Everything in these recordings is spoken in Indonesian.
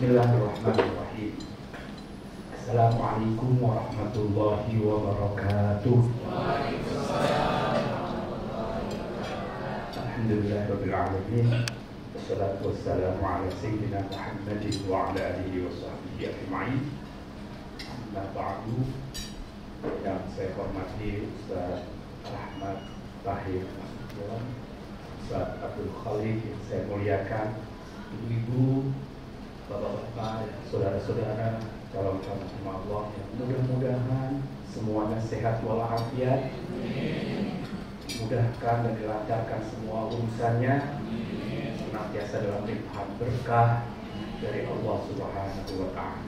Bismillahirrahmanirrahim. Assalamualaikum warahmatullahi wabarakatuh. Alhamdulillahirabbil alamin. Wassalatu wassalamu ala sayyidina Muhammadin wa ala alihi wa sahbihi ajma'in. Amma ba'du. Yang saya hormati Ustaz Rahmat Tahir Nasution, Ustaz Abdul Khalid yang saya muliakan, ibu-ibu, bapak-bapak, saudara-saudara, calon-calon jemaah Allah yang mudah-mudahan semuanya sehat walafiat, dimudahkan dan dilancarkan semua urusannya, senantiasa dalam limpahan berkah dari Allah Subhanahu wa Ta'ala.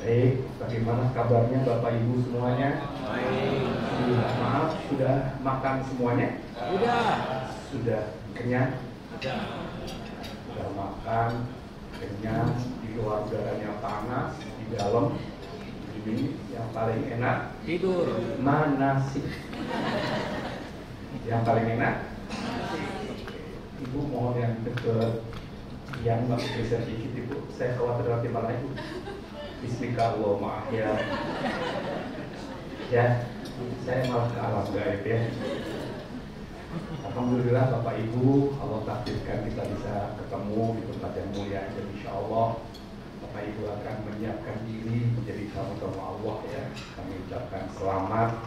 Baik, bagaimana kabarnya Bapak Ibu semuanya? Baik. Maaf, sudah makan semuanya? Sudah kenyang? Sudah makan, kenyang, di luar udaranya panas, di dalam ini yang paling enak tidur. Mana sih? Yang paling enak? Ibu mohon yang dekat, yang nggak bisa dikit Ibu. Saya khawatir nanti malah Ibu. Bismillahirrahmanirrahim ya, saya malah ke alam gaib ya. Alhamdulillah Bapak Ibu, Allah takdirkan kita bisa ketemu di tempat yang mulia. Jadi insya Allah Bapak Ibu akan menyiapkan diri menjadi tamu-tamu Allah ya. Kami ucapkan selamat.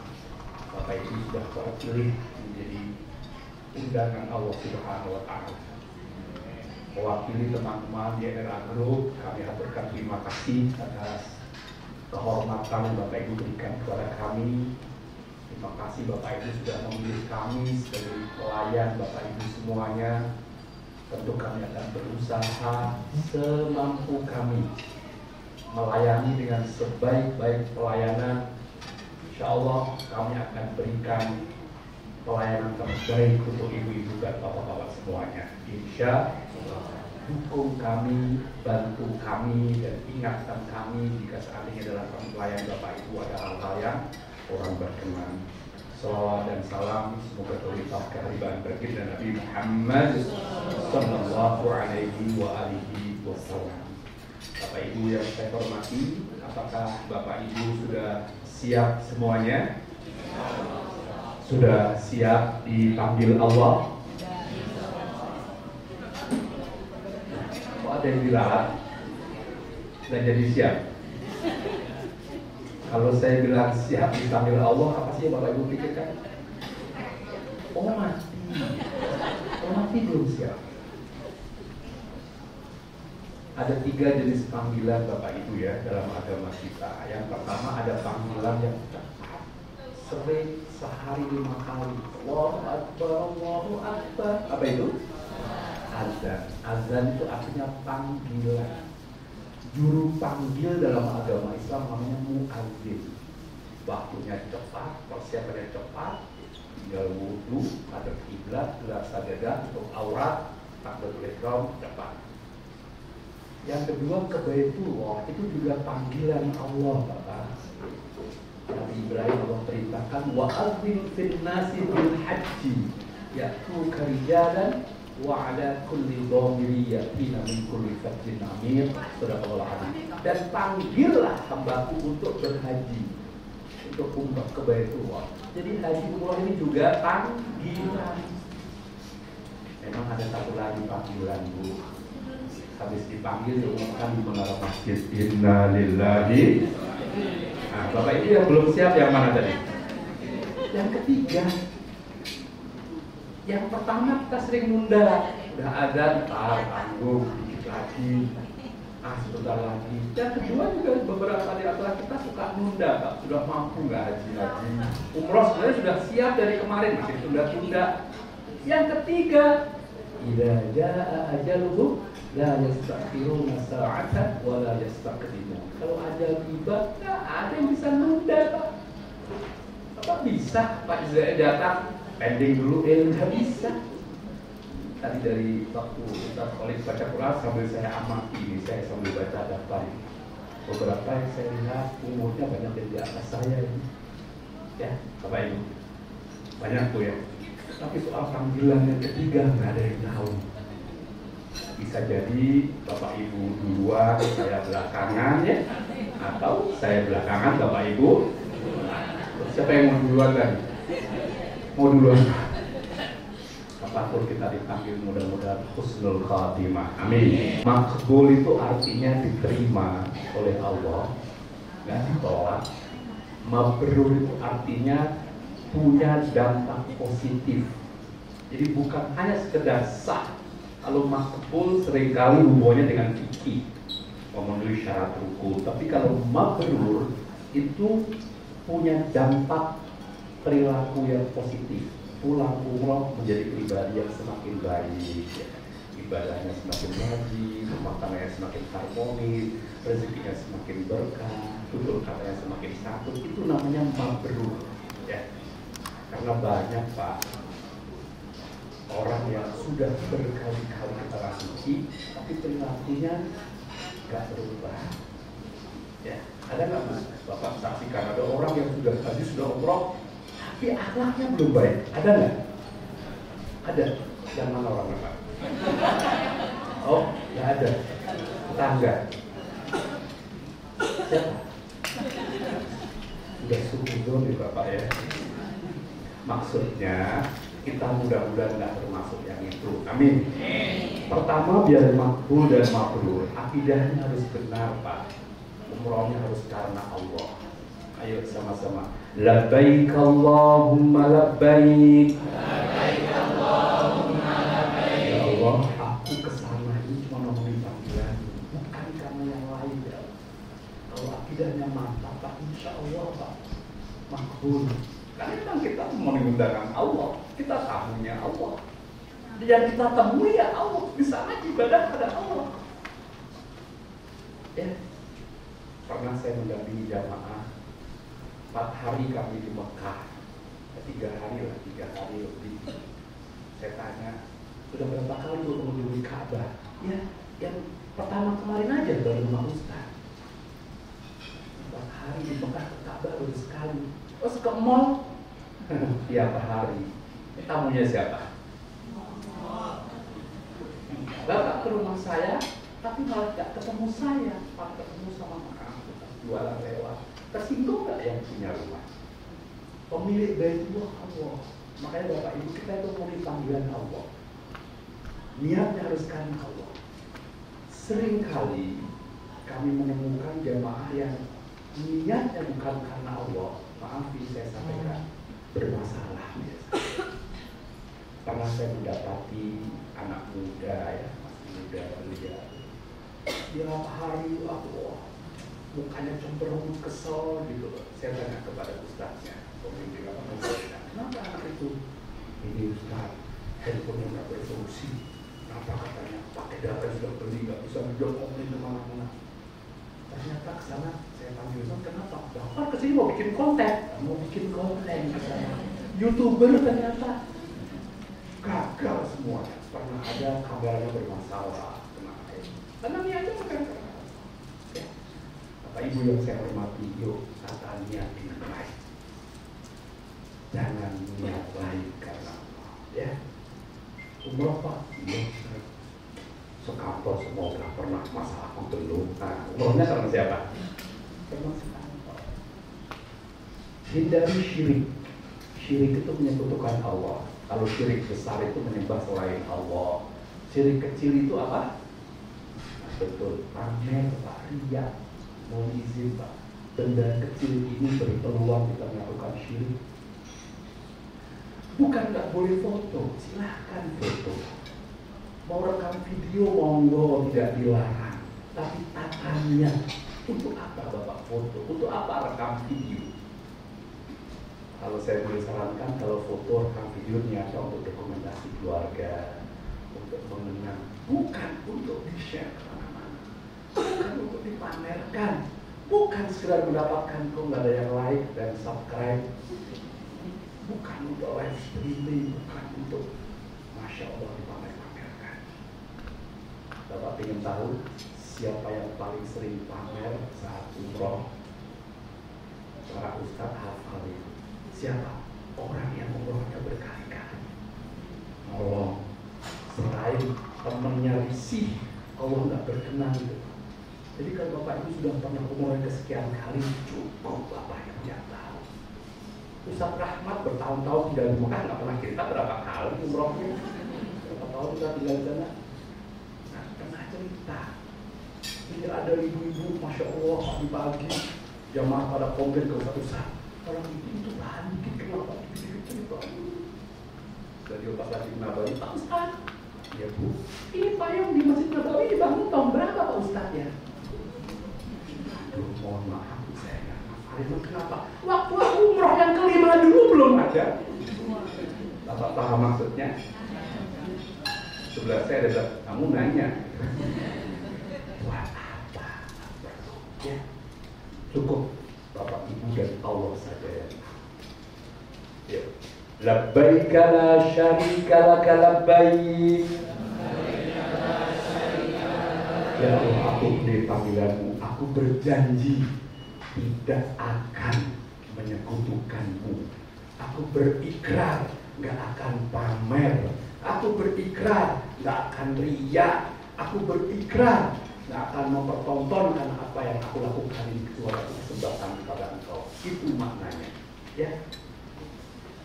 Bapak Ibu sudah terpilih menjadi undangan Allah Subhanahu wa Ta'ala. Mewakili teman-teman di NRA Group, kami aturkan terima kasih atas kehormatan yang Bapak Ibu berikan kepada kami. Terima kasih Bapak Ibu sudah memilih kami sebagai pelayan Bapak Ibu semuanya. Tentu kami akan berusaha semampu kami melayani dengan sebaik-baik pelayanan. Insya Allah kami akan berikan pelayanan terbaik untuk ibu-ibu dan bapak-bapak semuanya. Insya Allah, dukung kami, bantu kami, dan ingatkan kami jika seandainya dalam pelayanan Bapak Ibu ada hal-hal yang orang berkenan. Salawat dan salam semoga terlimpahkan hariban baginda Nabi Muhammad sallallahu alaihi wa alihi wasallam. Bapak Ibu yang saya hormati, apakah Bapak Ibu sudah siap semuanya? Sudah siap dipanggil Allah? Kok ada yang bilang dan jadi siap? Kalau saya bilang siap dipanggil Allah, apa sih Bapak Ibu pikirkan? Oh mati. Oh mati belum siap. Ada 3 jenis panggilan Bapak Ibu ya dalam agama kita. Yang pertama ada panggilan yang tepat, sering, sehari 5 kali. Allahu Akbar, Allahu Akbar. Apa itu? Azan. Azan itu artinya panggilan. Juru panggil dalam agama Islam namanya muadzin. Waktunya cepat, persiapannya cepat, tinggal wudu, hadap kiblat, gelar sajadah untuk aurat, takbiratul ihram cepat. Yang kedua ke Baitullah, itu juga panggilan Allah Bapak. Nabi Ibrahim Allah perintahkan wa'adzim fil nasi bil haji ya'tuka rijalan wa ala kulli dhamiri yatina min kulli fajjin amir. Sadaqallahu alazim. Dan panggillah hambaku untuk berhaji, untuk umrah ke Baitullah. Jadi haji umrah ini juga panggilan. Memang ada satu lagi panggilan Bu. Habis dipanggil diumumkan di menara masjid. Inna lillahi. Nah, Bapak Ibu yang belum siap yang mana tadi? Yang ketiga. Yang pertama kita sering nunda. Udah ada, tanggung dikit lagi. Sebentar lagi. Yang kedua juga beberapa di antara kita suka nunda, Pak. Sudah mampu nggak haji lagi? Umroh sebenarnya sudah siap dari kemarin, masih tunda-tunda. Yang ketiga, idza jaa ajaluhum la yastakhiruna sa'atan wa la yastaqdimun. Kalau ajal tiba, nggak ada yang bisa nunda, Pak. Apa bisa Pak Israel datang pending dulu? Nggak bisa. Tadi dari waktu Ustaz Khalid baca Quran sambil saya amati ini, saya sambil baca daftar ini. Beberapa yang saya lihat umurnya banyak yang di atas saya ini. Ya, Bapak Ibu. Banyak tuh ya. Tapi soal panggilan yang ketiga nggak ada yang tahu. Bisa jadi Bapak Ibu duluan, saya belakangan ya, atau saya belakangan Bapak Ibu. Siapa yang mau duluan kan? Mau duluan? Apapun kita dipanggil, mudah-mudahan husnul khatimah. Amin. Makbul itu artinya diterima oleh Allah, nggak ditolak. Mabrur itu artinya punya dampak positif. Jadi bukan hanya sekedar sah. Kalau makbul seringkali hubungannya dengan fikih, memenuhi syarat rukun. Tapi kalau mabrur itu punya dampak perilaku yang positif. Pulang umroh menjadi pribadi yang semakin baik, ya. Ibadahnya semakin rajin, rumah tangganya semakin harmonis, rezekinya semakin berkah, tutur katanya semakin satu. Itu namanya mabrur, ya. Karena banyak Pak orang yang sudah berkali-kali ke tanah suci, tapi perilakunya nggak berubah. Ya, ada nggak Mas? Bapak saksikan ada orang yang sudah haji, sudah umroh, tapi akhlaknya belum baik. Ada nggak? Ada. Yang mana orangnya Pak? Oh, nggak ada. Tetangga. Siapa? Sudah suhudon nih Bapak ya. Maksudnya kita mudah-mudahan nggak termasuk yang itu. Amin. Pertama, biar makbul dan mabrur, akidahnya harus benar Pak. Umrohnya harus karena Allah. Ayo sama-sama. Labbaik Allahumma labbaik. Labbaik Allahumma labbaik. Ya Allah, aku kesana ini cuma ngomongin panggilan, bukan karena yang lain ya. Kalau akidahnya mantap Pak, insya Allah Pak makbul. Karena memang kita memenuhi undangan Allah, kita tamunya Allah. Yang kita temui ya Allah, di sana ibadah pada Allah. Ya, pernah saya mendampingi jamaah 4 hari kami di Mekah, 3 hari lebih. Saya tanya, sudah berapa kali mengunjungi Ka'bah? Ya, yang pertama kemarin aja baru rumah Ustaz. 4 hari di Mekah ke Ka'bah baru sekali. Terus ke mall tiap hari. Ini tamunya siapa? Bapak ke rumah saya, tapi malah tidak ketemu saya, malah ketemu sama makan, jualan lewat. Tersinggung nggak yang punya rumah? Pemilik Baitullah Allah. Makanya Bapak Ibu kita itu memenuhi panggilan Allah. Niatnya harus karena Allah. Seringkali kami menemukan jamaah yang niatnya bukan karena Allah. Maaf ini saya sampaikan, bermasalah biasa. Karena saya mendapati anak muda ya, masih muda belia. Tiap hari aku mukanya cenderung kesel gitu loh. Saya tanya kepada ustaznya, pemimpin apa namanya, kenapa anak itu? Ini ustaz, handphonenya nggak bersolusi. Kenapa katanya pakai data sudah beli, nggak bisa ngomongin kemana-mana. Ternyata kesana saya panggil, kenapa? Bapak kesini mau bikin konten, kesana. YouTuber ternyata gagal semuanya. Pernah ada kabarnya bermasalah, karena niatnya bukan karena. Bapak Ibu yang saya hormati, yuk tata niat ini baik. Jangan niat baik karena Allah, ya. Umroh Pak, iya. Sekantor semua udah pernah, masa aku belum. Nah, umrohnya karena siapa? Karena sekantor. Hindari syirik. Syirik itu menyekutukan Allah. Kalau syirik besar itu menyembah selain Allah. Syirik kecil itu apa? Nah, betul, pamer Pak, riya. Mohon izin Pak, benda kecil ini beri peluang kita melakukan syirik. Bukan nggak boleh foto, silahkan foto. Mau rekam video monggo, tidak dilarang. Tapi tatanya, untuk apa Bapak foto? Untuk apa rekam video? Kalau saya boleh sarankan, kalau foto rekam video niatnya untuk dokumentasi keluarga, untuk mengenang, bukan untuk di-share kemana-mana. Bukan untuk dipamerkan, bukan sekedar mendapatkan kok nggak ada yang like dan subscribe, bukan untuk live streaming, bukan untuk Masya Allah dipamer-pamerkan. Bapak ingin tahu siapa yang paling sering pamer saat umroh? Para ustadz hafal itu. Siapa? Orang yang umrohnya berkali-kali. Nolong. Selain temennya risih, Allah nggak berkenan gitu. Jadi kalau Bapak Ibu sudah pernah umroh kesekian kali, cukup Bapak yang punya tahu. Ustaz Rahmat bertahun-tahun tinggal di Mekah, nggak pernah cerita berapa kali umrohnya, berapa tahun kita tinggal di sana. Nah, pernah cerita. Ini ada ibu-ibu, masya Allah, pagi-pagi jamaah pada komplain ke Ustaz. Orang itu tahan dikit, kenapa dikit-dikit. Jadi pas lagi Nabawi, Pak Ustaz, ya Bu, ini payung di Masjid Nabawi dibangun tahun berapa Pak Ustaz ya? Aduh, mohon maaf, saya nggak hafal. Kenapa? Waktu aku umroh yang kelima dulu belum ada. Bapak paham maksudnya? Sebelah saya ada, kamu nanya. Buat apa? Ya, cukup Bapak Ibu dan Allah saja ya. Ya. Labbaika la syarika laka labbaik. Ya Allah, aku beri panggilanmu. Aku berjanji tidak akan menyekutukanmu. Aku berikrar gak akan pamer. Aku berikrar gak akan riya. Aku berikrar gak akan mempertontonkan apa yang aku lakukan ini kecuali aku persembahkan kepada Engkau. Itu maknanya. Ya.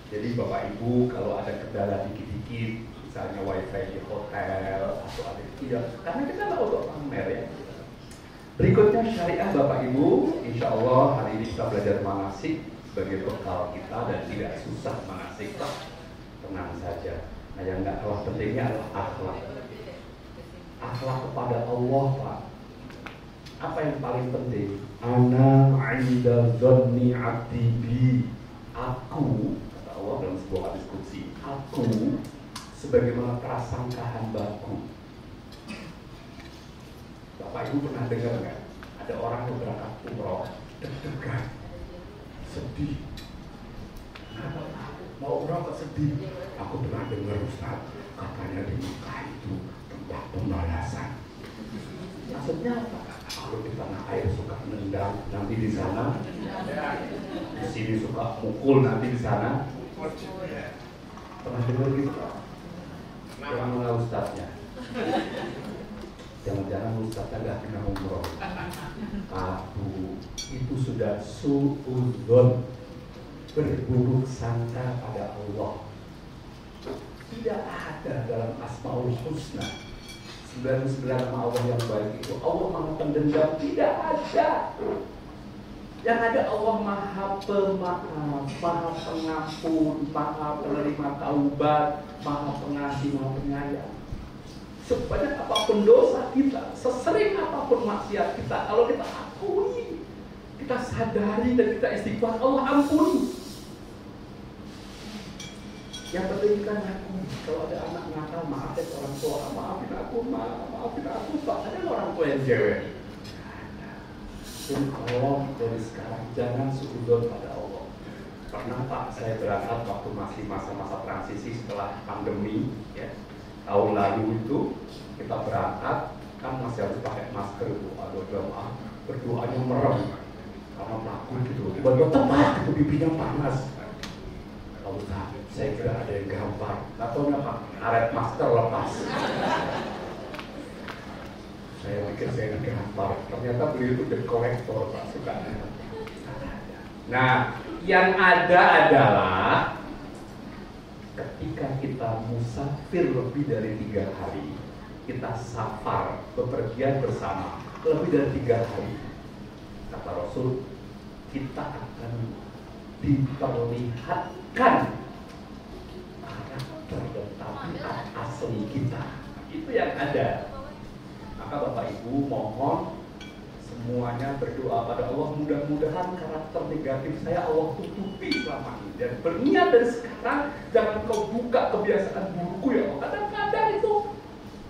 Jadi Bapak Ibu kalau ada kendala dikit-dikit, misalnya wifi di hotel atau ada tidak, karena kita nggak untuk pamer ya. Berikutnya syariah Bapak Ibu, insya Allah hari ini kita belajar manasik sebagai bekal kita dan tidak susah manasik, Pak. Tenang saja. Nah yang nggak kalah pentingnya adalah akhlak. Akhlak kepada Allah, Pak. Apa yang paling penting? Ana 'inda dzanni 'abdi bi. Aku Allah dalam sebuah diskusi, aku sebagaimana prasangka hambaku. Bapak Ibu pernah dengar nggak? Ada orang yang berangkat umroh, deg-degan, sedih. Kenapa? Mau umroh kok sedih? Aku pernah dengar Ustaz, katanya di Mekah itu tempat pembalasan. Maksudnya apa? Kalau di tanah air suka nendang, nanti di sana, di sini suka mukul, nanti di sana. Pernah dengar gitu Pak? Yang mana Ustaznya? Jangan-jangan Ustaznya gak pernah umroh. Abu, itu sudah su'udzon, berburuk sangka pada Allah. Tidak ada dalam Asmaul Husna 99 nama Allah yang baik itu. Allah Maha Pendendam, tidak ada. Yang ada Allah Maha Pemaaf, Maha Pengampun, Maha Penerima Taubat, Maha Pengasih, Maha Penyayang. Sebanyak apapun dosa kita, sesering apapun maksiat kita, kalau kita akui, kita sadari dan kita istighfar, Allah ampuni. Yang penting kita ngaku. Kalau ada anak nakal, maafin orang tua, maafin aku, maafin aku, Pak. Ada orang tua yang cewek. Tolong dari sekarang jangan suudzon pada Allah. Pernah Pak, saya berangkat waktu masih masa-masa transisi setelah pandemi, ya. Tahun lalu itu kita berangkat, kan masih harus pakai masker itu. Aduh, jamaah berdoanya merem karena takut gitu. Tiba-tiba tepat itu pipinya panas. Lalu saya kira ada yang gampang. Nggak tahu Pak, karet masker lepas. Saya pikir saya gampang, ternyata beliau itu debt collector Pak, suka. Nah, yang ada adalah ketika kita musafir lebih dari 3 hari, kita safar, bepergian bersama lebih dari 3 hari, kata Rasul, kita akan diperlihatkan karakter dan tabiat asli kita. Itu yang ada. Maka Bapak Ibu mohon semuanya berdoa pada Allah, mudah-mudahan karakter negatif saya Allah tutupi selama ini, dan berniat dari sekarang jangan kau buka kebiasaan burukku ya Allah. Kadang-kadang itu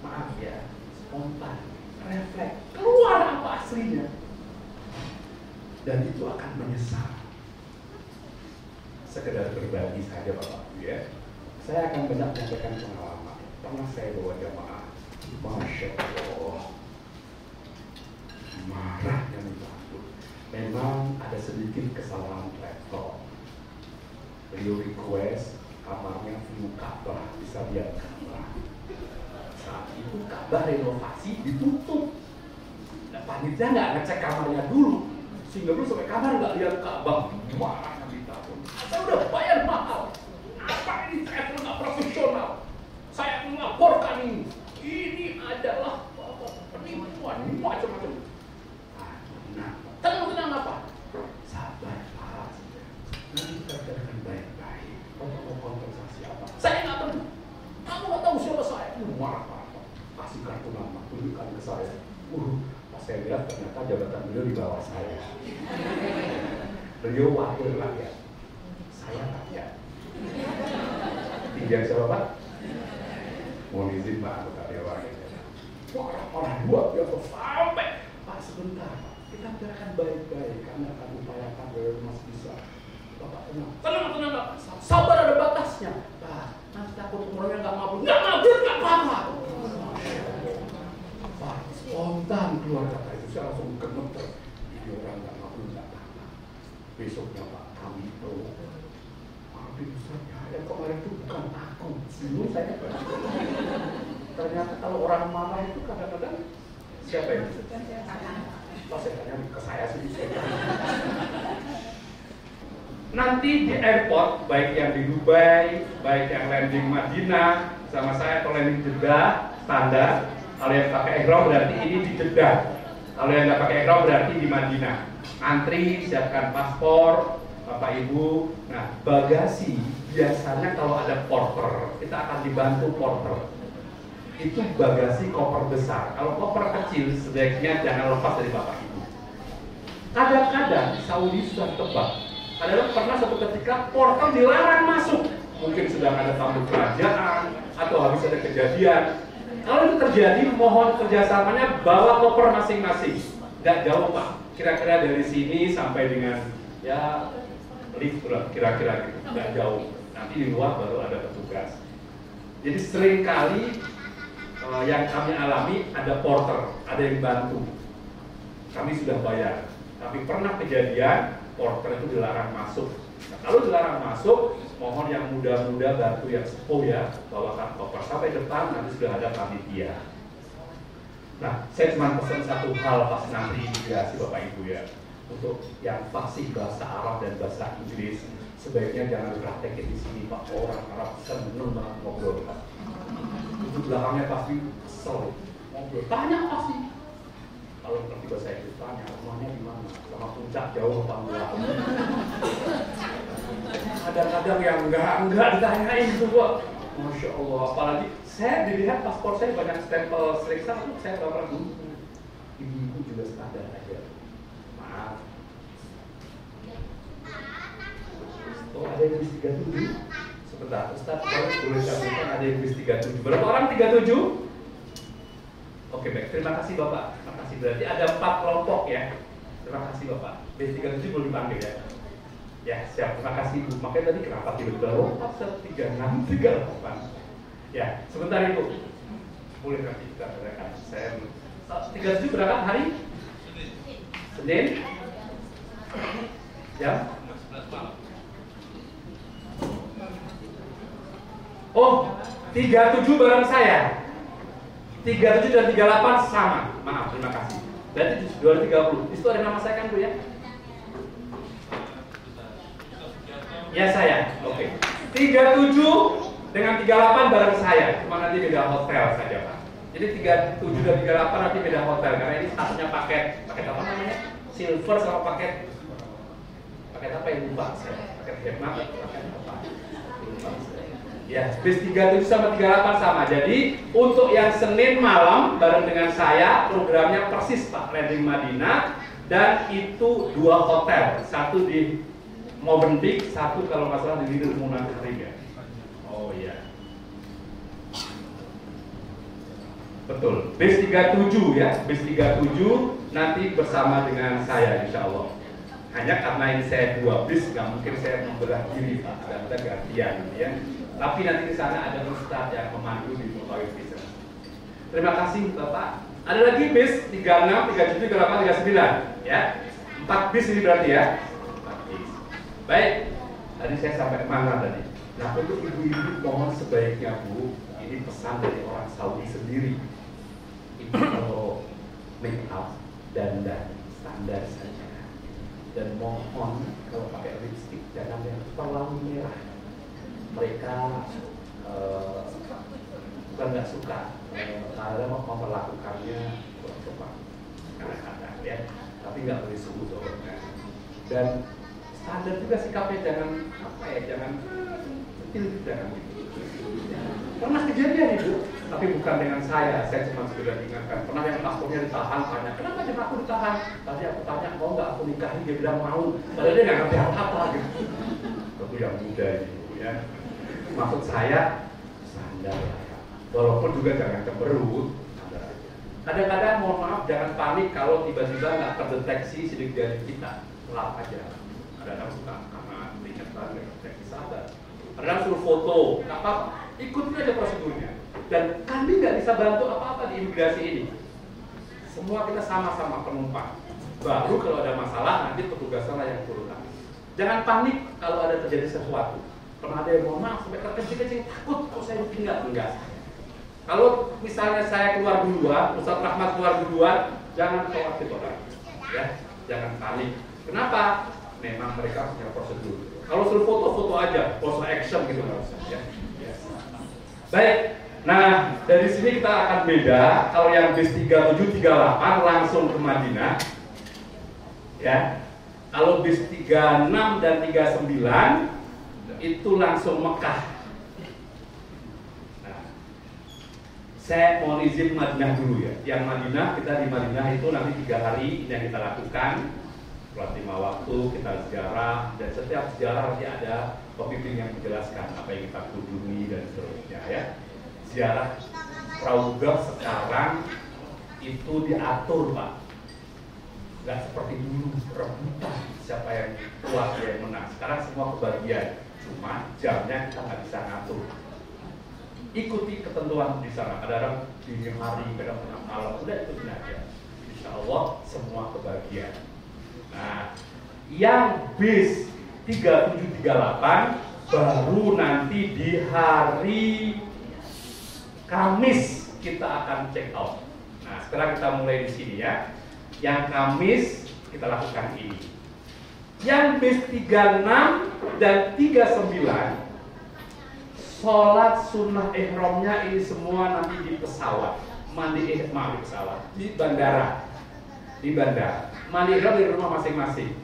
maaf ya, spontan, refleks, keluar apa aslinya, dan itu akan menyesal. Sekedar berbagi saja Bapak Ibu ya, saya akan banyak menyampaikan pengalaman. Pernah saya bawa jamaah, Masya Allah, marahnya minta ampun. Memang ada sedikit kesalahan laptop. Beliau request kamarnya view Ka'bah, bisa lihat Ka'bah. saat itu kabar renovasi ditutup. Nah, panitia nggak ngecek kamarnya dulu, sehingga belum sampai kamar nggak lihat Ka'bah. Marah nanti tahun. Saya udah bayar mahal. Apa ini saya nggak profesional? Saya melaporkan ini. Ini adalah penipuan, macam-macam. Nah, tenang apa? Sabar, Pak. Nanti kita bicarakan baik-baik. Mau kompensasi apa? Saya nggak tahu. Kamu nggak tahu siapa saya? Marah-marah. Kasih kartu nama, tunjukkan ke saya. Pas saya lihat ternyata jabatan beliau di bawah saya. Beliau wakil rakyat. Saya rakyat. Tinggal siapa, Pak? Mohon izin, Pak, aku karyawan. Orang luar biasa sampai. Pak, sebentar, Pak. Kita bicarakan baik-baik. Kami akan upayakan biar Mas bisa. Bapak tenang. Tenang, Pak. Sabar, ada batasnya. Pak, nanti takut umurnya nggak mabuk. Nggak apa-apa. Pak, spontan keluar kata itu. Saya langsung gemeter. Ini orang nggak mabuk, nggak apa-apa. Besoknya, Pak, kami itu. Yang kemarin itu bukan aku. Dulu saya ternyata kalau orang marah itu kadang-kadang siapa yang pas saya tanya ke saya sih. Nanti di airport, baik yang di Dubai, baik yang landing Madinah sama saya, atau landing Jeddah standar. Kalau yang pakai ihram berarti ini di Jeddah. Kalau yang nggak pakai ihram berarti di Madinah. Antri, siapkan paspor, Bapak Ibu. Nah, bagasi biasanya kalau ada porter, kita akan dibantu porter. Itu bagasi koper besar. Kalau koper kecil, sebaiknya jangan lepas dari Bapak Ibu. Kadang-kadang Saudi sudah tebak. Kadang-kadang pernah suatu ketika porter dilarang masuk. Mungkin sedang ada tamu kerajaan atau habis ada kejadian. Kalau itu terjadi, mohon kerjasamanya bawa koper masing-masing. Nggak jauh, Pak. Kira-kira dari sini sampai dengan ya lift kira-kira gitu, nggak jauh. Nanti di luar baru ada petugas. Jadi seringkali yang kami alami ada porter, ada yang bantu. Kami sudah bayar, tapi pernah kejadian porter itu dilarang masuk. Nah, kalau dilarang masuk, mohon yang muda-muda bantu yang sepuh ya, bawakan koper sampai depan, nanti sudah ada panitia. Nah, saya cuma pesan satu hal pas nanti imigrasi Bapak Ibu ya. Untuk yang fasih bahasa Arab dan bahasa Inggris, sebaiknya jangan praktekin di sini, Pak. Orang Arab seneng banget ngobrol, Pak. Itu belakangnya pasti kesel ngobrol. Tanya pasti. Kalau ngerti bahasa Inggris, tanya rumahnya di mana, sama puncak jauh apa enggak. Kadang-kadang yang enggak ditanyain itu, Pak. Masya Allah. Apalagi saya dilihat paspor saya banyak stempel seriksa, saya nggak pernah dulu. Ibu juga standar aja. Oh, ada yang bis 37? Sebentar, Ustaz, boleh sampaikan ada yang bis 37. Berapa orang 37? Oke, baik. Terima kasih Bapak. Terima kasih. Berarti ada 4 kelompok ya. Terima kasih Bapak. Bis 37 belum dipanggil ya? Ya, siap. Terima kasih Ibu. Makanya tadi kenapa tiba-tiba lompat 36, 38? Ya, sebentar Ibu. Boleh nanti kita berikan. Saya 37 berapa hari? Senin? Jam? Oh, 37 bareng saya. 37 dan 38 sama. Maaf, terima kasih. Berarti 230. Di situ ada nama saya kan Bu ya? Ya saya. Oke. 37 dengan 38 bareng saya. Cuma nanti beda hotel saja, Pak. Jadi 37 dan 38 nanti beda hotel karena ini satunya paket apa namanya? Silver sama paket apa yang lupa saya? Paket hemat atau paket apa? Lupa saya. Ya, bis 37 sama 38 sama. Jadi untuk yang Senin malam bareng dengan saya programnya persis Pak, landing Madinah, dan itu 2 hotel, satu di Movenpick, satu kalau nggak salah di Lidl Munan Karim ya. Oh iya. Betul. Bis 37 ya, bis 37 nanti bersama dengan saya insya Allah. Hanya karena ini saya 2 bis, nggak mungkin saya membelah diri Pak, ada gantian ya. Tapi nanti di sana ada ustadz yang memandu di berbagai bis. Terima kasih Bapak. Ada lagi bis 36, 37, 38, 39 ya. 4 bis ini berarti ya. 4 bis. Baik. Tadi saya sampai mana tadi? Nah untuk ibu-ibu mohon sebaiknya Bu, ini pesan dari orang Saudi sendiri. Itu kalau make up dan standar saja. Dan mohon kalau pakai lipstick jangan yang terlalu merah. Mereka bukan nggak suka, karena mau melakukannya kurang tepat kadang-kadang ya, tapi nggak boleh sungguh-sungguh. Dan standar juga sikapnya jangan jangan pernah kejadian itu, tapi bukan dengan saya cuma sekedar ingatkan. Pernah yang paspornya ditahan, tanya kenapa dia aku ditahan, tadi aku tanya mau nggak aku nikahi, dia bilang mau, padahal dia nggak ngerti apa-apa gitu. Itu yang muda gitu ya. Maksud saya standar lah ya. Walaupun juga jangan cemberut, standar aja. Kadang-kadang mohon maaf jangan panik kalau tiba-tiba nggak terdeteksi sidik jari kita, lap aja. Kadang-kadang suka karena peringatan nggak terdeteksi, sabar. Kadang suruh foto, nggak apa-apa, ikutin aja prosedurnya. Dan kami nggak bisa bantu apa-apa di imigrasi ini. Semua kita sama-sama penumpang. Baru kalau ada masalah nanti petugasnya yang turun. Jangan panik kalau ada terjadi sesuatu. Pernah ada yang mohon maaf sampai terkecil-kecil takut kalau saya ditinggal, enggak. Kalau misalnya saya keluar duluan, Ustaz Rahmat keluar duluan, jangan khawatir orang, ya, jangan panik. Kenapa? Memang mereka punya prosedur. Kalau suruh foto-foto aja, pose action gitu nggak usah, ya. Baik, nah dari sini kita akan beda. Kalau yang bis 3738 langsung ke Madinah, ya. Kalau bis 36 dan 39 itu langsung Mekah. Nah, saya mau izin Madinah dulu ya. Yang Madinah, kita di Madinah itu nanti 3 hari yang kita lakukan. Sholat 5 waktu, kita ziarah, dan setiap ziarah nanti ada pemimpin yang menjelaskan apa yang kita kunjungi dan seterusnya ya. Ziarah Raudhah sekarang itu diatur Pak. Nggak seperti dulu rebutan siapa yang kuat yang menang. Sekarang semua kebagian. Cuma jamnya kita nggak bisa ngatur. Ikuti ketentuan di sana. Kadang dini hari, kadang tengah malam, udah itu aja. Insya Allah semua kebagian. Nah, yang bis 3738 baru nanti di hari Kamis kita akan check out. Nah, sekarang kita mulai di sini ya. Yang Kamis kita lakukan ini. Yang bis 36 dan 39 sholat sunnah ihramnya ini semua nanti di pesawat, mandi ihram di pesawat, di bandara, mandi ihram di rumah masing-masing.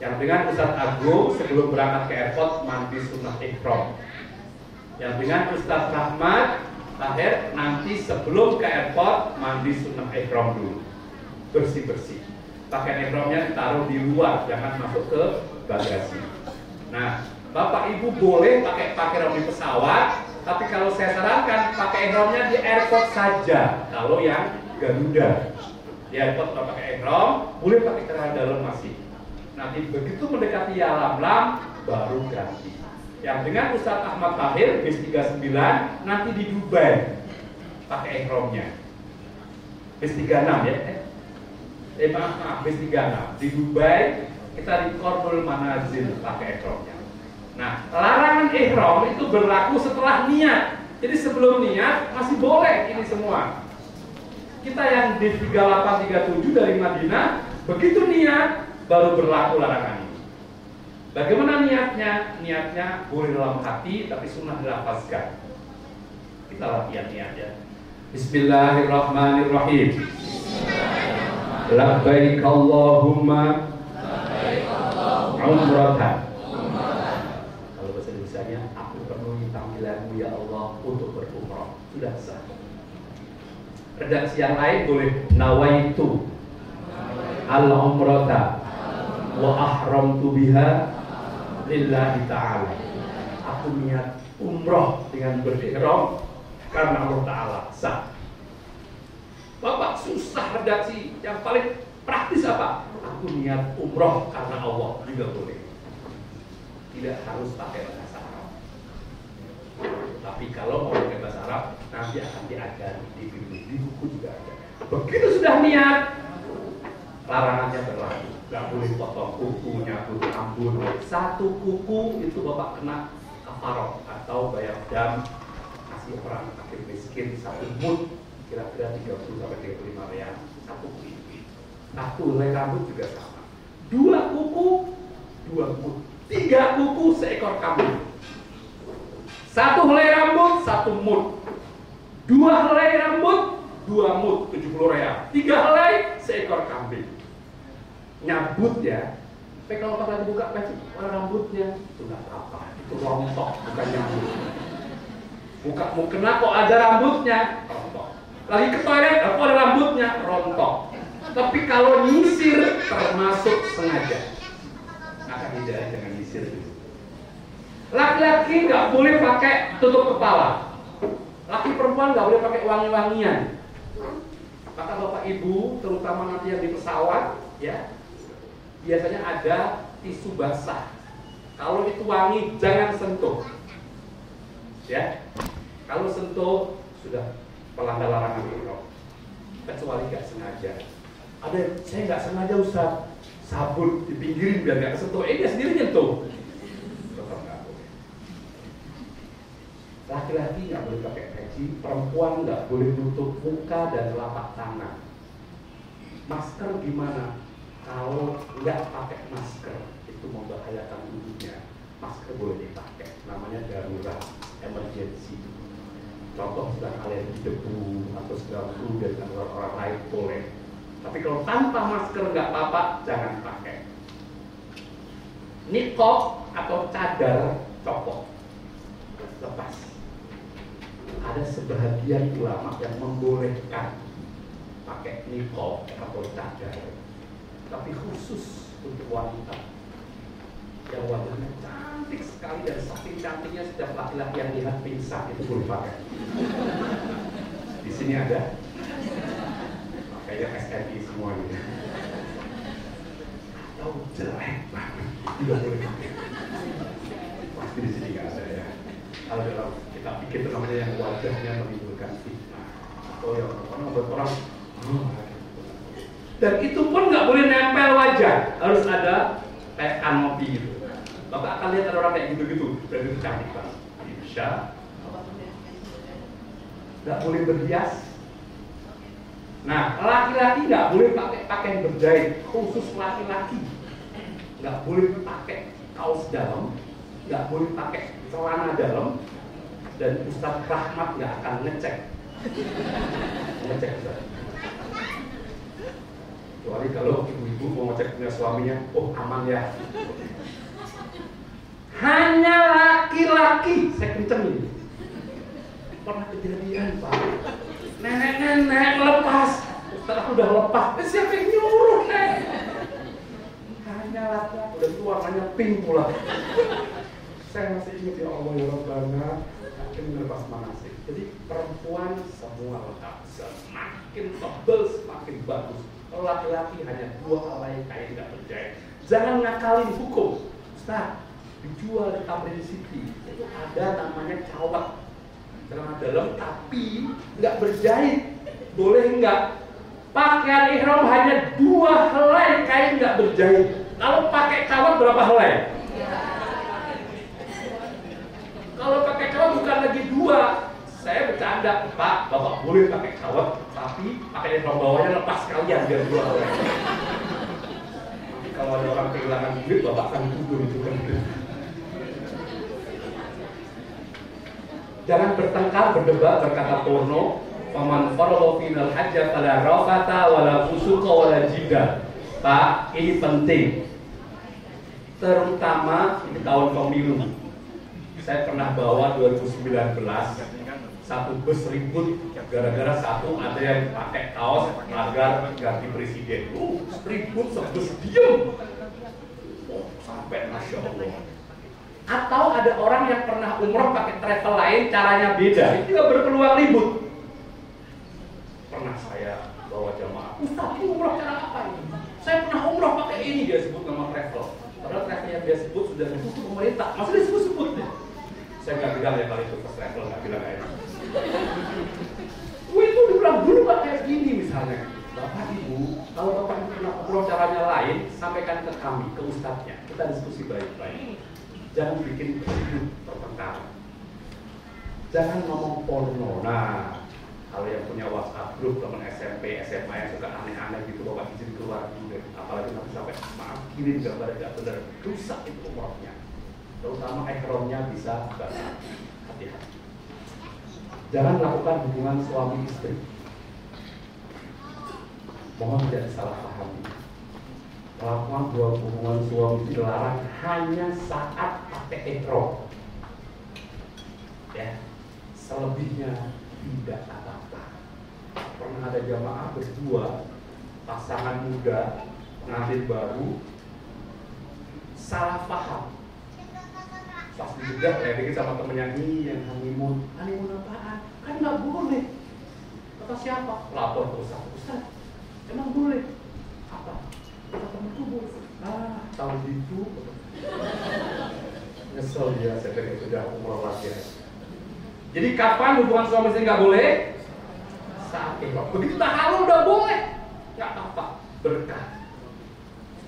Yang dengan Ustadz Agung sebelum berangkat ke airport mandi sunnah ihram. Yang dengan Ustadz Rahmat Tahir nanti sebelum ke airport mandi sunnah ihram dulu, bersih-bersih. Pakaian ihramnya ditaruh di luar, jangan masuk ke bagasi. Nah, Bapak Ibu boleh pakai ihram di pesawat, tapi kalau saya sarankan pakai ihramnya di airport saja. Kalau yang Garuda di airport kalau pakai ihram, boleh pakai celana dalam masih. Nanti begitu mendekati Yalamlam baru ganti. Yang dengan Ustadz Ahmad Tahir bis 39 nanti di Dubai pakai ihramnya. Bis 36 ya. Maaf, bis 36 di Dubai kita di Kornul Manazil pakai ihramnya. Nah, larangan ihram itu berlaku setelah niat. Jadi sebelum niat masih boleh ini semua. Kita yang di 3837 dari Madinah, begitu niat baru berlaku larangan ini. Bagaimana niatnya? Niatnya boleh dalam hati tapi sunnah dilafazkan. Kita latihan niat ya. Bismillahirrahmanirrahim. Labbaik Allahumma umratan. Kalau bahasa Indonesianya, aku penuhi panggilanmu ya Allah untuk berumrah. Sudah sah. Redaksi yang lain boleh nawaitu al-umrata wa ahramtu biha lillahi ta'ala. Aku niat umrah dengan berihram karena Allah Ta'ala. Sah. Bapak susah redaksi, yang paling praktis apa? Aku niat umroh karena Allah juga boleh. Tidak harus pakai bahasa Arab. Tapi kalau mau pakai bahasa Arab nanti akan diajari di buku juga ada. Begitu sudah niat, larangannya berlaku. Gak boleh potong kuku, nyabu rambut. Satu kuku itu Bapak kena kafarah atau bayar dam kasih orang fakir miskin satu mut kira-kira 30 sampai 35 real satu kuku. Satu helai rambut juga sama. 2 kuku 2 mut. 3 kuku seekor kambing. 1 helai rambut 1 mut. 2 helai rambut 2 mut 70 real. 3 helai seekor kambing. Nyabut ya. Tapi kalau pas lagi buka peci rambutnya itu nggak apa-apa. Itu rontok bukan nyabut. Buka mukena kok ada rambutnya rontok. Lagi ke toilet kok ada rambutnya rontok. Tapi kalau nyisir termasuk sengaja. Maka hindari jangan nyisir. Laki-laki nggak boleh pakai tutup kepala. Laki perempuan nggak boleh pakai wangi-wangian. Maka bapak ibu, terutama nanti yang di pesawat, ya biasanya ada tisu basah. Kalau itu wangi jangan sentuh. Ya, kalau sentuh sudah pelanggar larangan ihram. Kecuali nggak sengaja. Ada saya nggak sengaja Ustaz, sabun dipinggirin biar nggak kesentuh. Dia sendiri nyentuh. Tetap nggak boleh. Laki-laki nggak boleh pakai peci, perempuan nggak boleh nutup muka dan telapak tangan. Masker gimana? Kalau nggak pakai masker itu membahayakan tubuhnya. Masker boleh dipakai, namanya darurat, emergency. Contoh sedang alergi debu atau sedang flu dan orang lain boleh. Tapi kalau tanpa masker nggak apa-apa, jangan pakai. Niqab atau cadar copot, lepas. Ada sebahagian ulama yang membolehkan pakai niqab atau cadar. Tapi khusus untuk wanita yang wajahnya cantik sekali dan saking cantiknya setiap laki-laki yang lihat pingsan itu boleh pakai. Di sini ada, makanya SNI semuanya. Atau jelek banget, tidak boleh pakai. Pasti di sini nggak ada ya. Kalau dalam kita pikir itu namanya yang wajahnya menimbulkan fitnah atau yang membuat orang dan itu pun nggak boleh nempel wajah, harus ada kayak kanopi gitu. Bapak akan lihat ada orang kayak gitu-gitu, dan itu cantik banget. Bisa, nggak boleh berhias. Nah, laki-laki nggak boleh pakai pakaian berjahit, khusus laki-laki. Nggak boleh pakai kaos dalam, nggak boleh pakai celana dalam, dan Ustadz Rahmat nggak akan ngecek Ustadz. Kecuali kalau ibu-ibu mau ngecek punya suaminya, oh aman ya. Hanya laki-laki, saya kenceng ini. Pernah kejadian Pak, nenek-nenek lepas. Ustaz aku udah lepas, siapa yang nyuruh nek? Hanya laki-laki, udah itu warnanya pink pula. Saya masih ingat ya Allah ya Rabbana, yakin melepas manasik. Jadi perempuan semua lengkap, semakin tebal semakin bagus. Kalau laki-laki hanya 2 helai kain nggak berjahit. Jangan ngakalin hukum. Ustaz, dijual di Tamrin City itu ada namanya cawat, celana dalam tapi nggak berjahit. Boleh nggak? Pakaian ihram hanya 2 helai kain nggak berjahit. Kalau pakai cawat berapa helai? Kalau pakai cawat bukan lagi 2. Saya bercanda, Pak, Bapak boleh pakai kawat, tapi pakai ihram bawahnya lepas sekalian biar 2 helai. Tapi kalau ada orang kehilangan duit, Bapak akan tuduh itu kan. Jangan bertengkar, berdebat, berkata porno. Faman farada final hajja fala rafata wala fusuqa wala jidal. Pak, ini penting. Terutama di tahun pemilu. Saya pernah bawa 2019 satu bus ribut gara-gara satu ada yang pakai kaos agar ganti presiden. Ribut sebus diem. Oh, sampai Masya Allah. Atau ada orang yang pernah umroh pakai travel lain, caranya beda. Itu juga berpeluang ribut. Pernah saya bawa jamaah, Ustaz ini umroh cara apa ini? Saya pernah umroh pakai ini, dia sebut nama travel. Padahal travel yang dia sebut sudah ditutup pemerintah, masih disebut-sebut deh. Saya nggak bilang ya kali itu first travel, nggak bilang kayak itu. Itu dibilang dulu Pak kayak gini misalnya. Bapak Ibu, kalau Bapak Ibu pernah umroh caranya lain, sampaikan ke kami, ke ustadznya. Kita diskusi baik-baik. Jangan bikin pertengkaran. Jangan ngomong porno. Nah, kalau yang punya WhatsApp grup teman SMP, SMA yang suka aneh-aneh gitu, bapak izin keluar dulu deh. Apalagi nanti sampai maaf kirim gambar yang gak benar, rusak itu umrohnya. Terutama ihramnya bisa batal. Hati-hati. Jangan lakukan hubungan suami istri. Mohon tidak salah pahami. Melakukan hubungan suami istri dilarang hanya saat pakai ihram. Ya, selebihnya tidak apa-apa. Pernah ada jamaah berdua, pasangan muda, pengantin baru, salah paham. Pas dijegat, pikir sama temennya, nih yang honeymoon apaan? Kan nggak boleh. Kata siapa? Lapor ke Ustaz, emang boleh? Apa? Kata temenku boleh. Tahu gitu. Nyesel dia, saya pikir sudah umur lagi ya. Jadi kapan hubungan suami istri nggak boleh? Saat ihram. Begitu tahalul udah boleh, nggak apa-apa, berkah.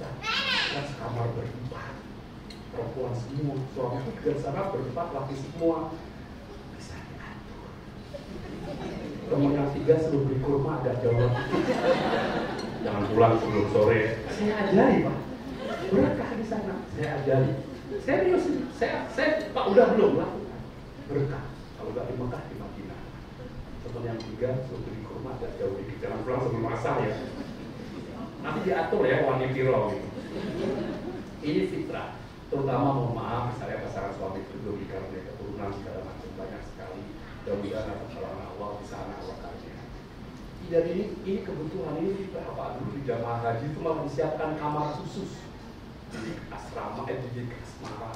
Kita sekamar berempat, perempuan semua, suami itu dan sana berempat, laki semua, bisa diatur. Teman yang tiga sebelum beli kurma agak jauh. Jangan pulang sebelum sore. Saya ajari pak, berkah di sana. Saya ajari. Serius, saya pak udah belum lakukan berkah. Kalau nggak di Mekah, di Madinah. Teman yang tiga sebelum beli kurma agak jauh dikit. Jangan pulang sebelum asar ya. Nanti diatur ya wangi piro gitu. Ini fitrah. Terutama mohon maaf misalnya pasangan suami itu belum dikaruniai keturunan segala macam banyak sekali. Mudah-mudahan atas pertolongan Allah di sana Allah karunia. Dan ini kebutuhan ini fitrah. Pak dulu di jamaah haji itu malah disiapkan kamar khusus. Jadi asrama jadi asmara.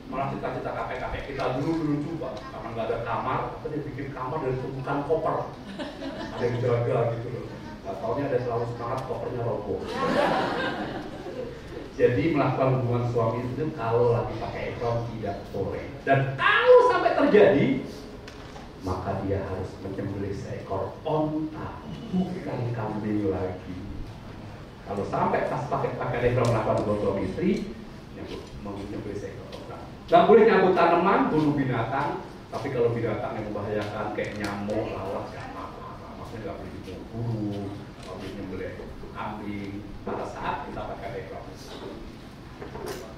Malah cita-cita kakek-kakek kita dulu coba karena nggak ada kamar, kita dia bikin kamar dari tumpukan koper. Ada yang jaga gitu loh. Nggak taunya ada selalu semangat kopernya roboh. Jadi melakukan hubungan suami itu kalau lagi pakai ihram tidak boleh. Dan kalau sampai terjadi, maka dia harus menyembelih seekor onta, bukan kambing lagi. Kalau sampai pas pakai ihram melakukan hubungan suami istri, menyembelih seekor onta. Nggak boleh nyambut tanaman, bunuh binatang. Tapi kalau binatang yang membahayakan kayak nyamuk, lalat, nggak apa-apa. Maksudnya nggak boleh diburu, nggak boleh nyembelih kambing pada saat kita pakai ihram.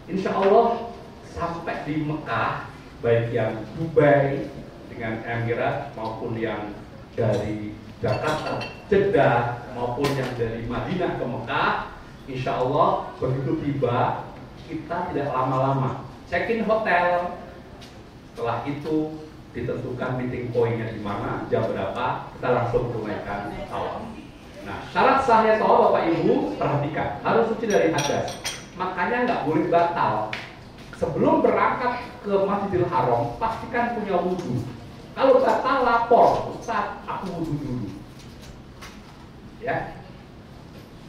Insya Allah sampai di Mekah, baik yang Dubai dengan Emirat maupun yang dari Jakarta, Jeddah maupun yang dari Madinah ke Mekah, insya Allah begitu tiba kita tidak lama-lama check-in hotel. Setelah itu ditentukan meeting point-nya di mana, jam berapa, kita langsung tunaikan tawaf. Nah, syarat sahnya tawaf Bapak Ibu perhatikan harus suci dari hadas. Makanya nggak boleh batal. Sebelum berangkat ke Masjidil Haram, pastikan punya wudhu. Kalau batal lapor, Ustaz, aku wudhu dulu. Ya,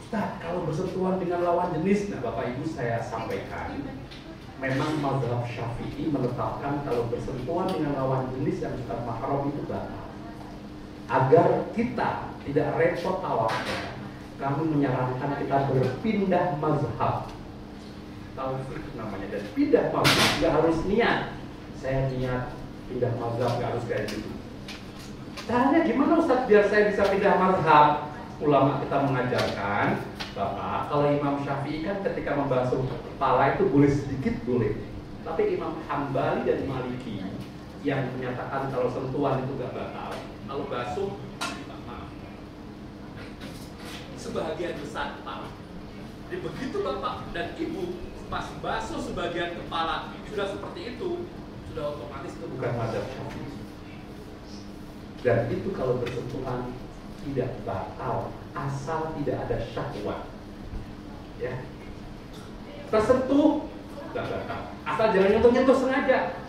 Ustaz, kalau bersentuhan dengan lawan jenis, nah Bapak Ibu saya sampaikan, memang mazhab Syafi'i menetapkan kalau bersentuhan dengan lawan jenis yang bukan mahram itu batal. Agar kita tidak repot tawafnya, kami menyarankan kita berpindah mazhab. Taufik namanya, dan pindah mazhab nggak harus niat. Saya niat pindah mazhab nggak harus kayak gitu. Caranya gimana Ustaz biar saya bisa pindah mazhab? Ulama kita mengajarkan, Bapak, kalau Imam Syafi'i kan ketika membasuh kepala itu boleh sedikit boleh. Tapi Imam Hambali dan Maliki yang menyatakan kalau sentuhan itu nggak batal, kalau basuh maaf, sebagian besar kepala. Jadi begitu Bapak dan Ibu pas basuh sebagian kepala sudah seperti itu, sudah otomatis itu bukan mazhab Syafi'i. Dan itu kalau bersentuhan tidak batal asal tidak ada syahwat. Ya, tersentuh nggak batal asal jangan nyentuh-nyentuh sengaja.